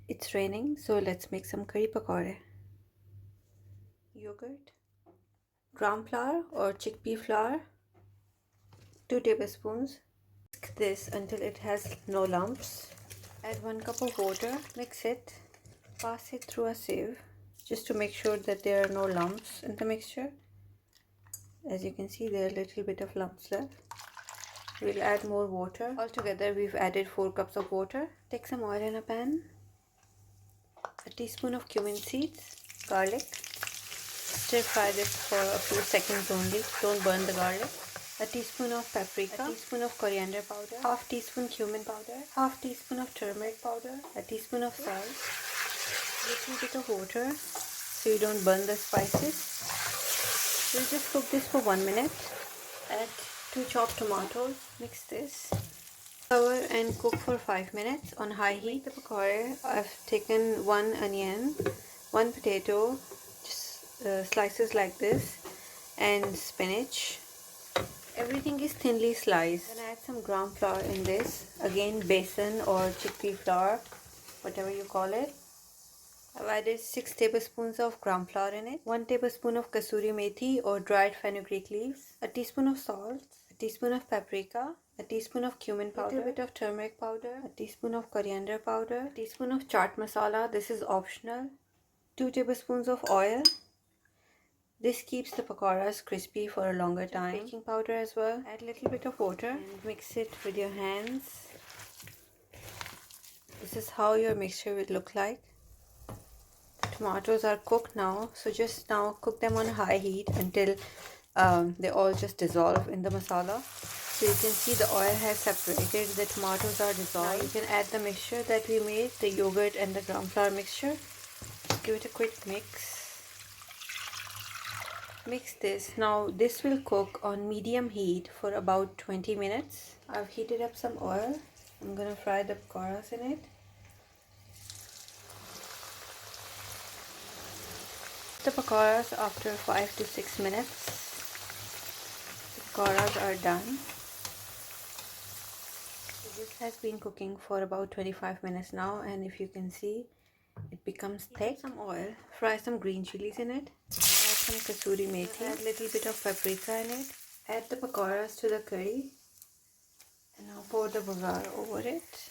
It's raining, so let's make some curry pakore. Yogurt, gram flour or chickpea flour, 2 tablespoons. Whisk this until it has no lumps. Add 1 cup of water, mix it, pass it through a sieve just to make sure that there are no lumps in the mixture. As you can see, there are a little bit of lumps left. We'll add more water. Altogether, we've added 4 cups of water. Take some oil in a pan. A teaspoon of cumin seeds, garlic. Stir fry this for a few seconds only. Don't burn the garlic. A teaspoon of paprika, a teaspoon of coriander powder, half teaspoon cumin powder, half teaspoon of turmeric powder, a teaspoon of salt, little bit of water so you don't burn the spices. We'll just cook this for 1 minute. Add 2 chopped tomatoes. Mix this. Cover and cook for 5 minutes on high heat. The pakore, I've taken 1 onion, 1 potato, just slices like this, and spinach. Everything is thinly sliced. Then add some gram flour in this. Again, besan or chickpea flour, whatever you call it. I've added 6 tablespoons of gram flour in it, 1 tablespoon of kasuri methi or dried fenugreek leaves, a teaspoon of salt, a teaspoon of paprika, a teaspoon of cumin powder, a little bit of turmeric powder, a teaspoon of coriander powder, a teaspoon of chaat masala, this is optional, 2 tablespoons of oil. This keeps the pakoras crispy for a longer time. Baking powder as well. Add a little bit of water and mix it with your hands. This is how your mixture will look like. Tomatoes are cooked now, so just now cook them on high heat until they all just dissolve in the masala. So you can see the oil has separated, the tomatoes are dissolved. Now you can add the mixture that we made, the yogurt and the gram flour mixture. Give it a quick mix. Mix this. Now this will cook on medium heat for about 20 minutes. I've heated up some oil. I'm gonna fry the pakoras in it. The pakoras after 5 to 6 minutes. The pakoras are done. So this has been cooking for about 25 minutes now, and if you can see, it becomes thick. Some oil. Fry some green chilies in it. Add some kasuri methi. Add a little bit of paprika in it. Add the pakoras to the curry. And now pour the bagar over it.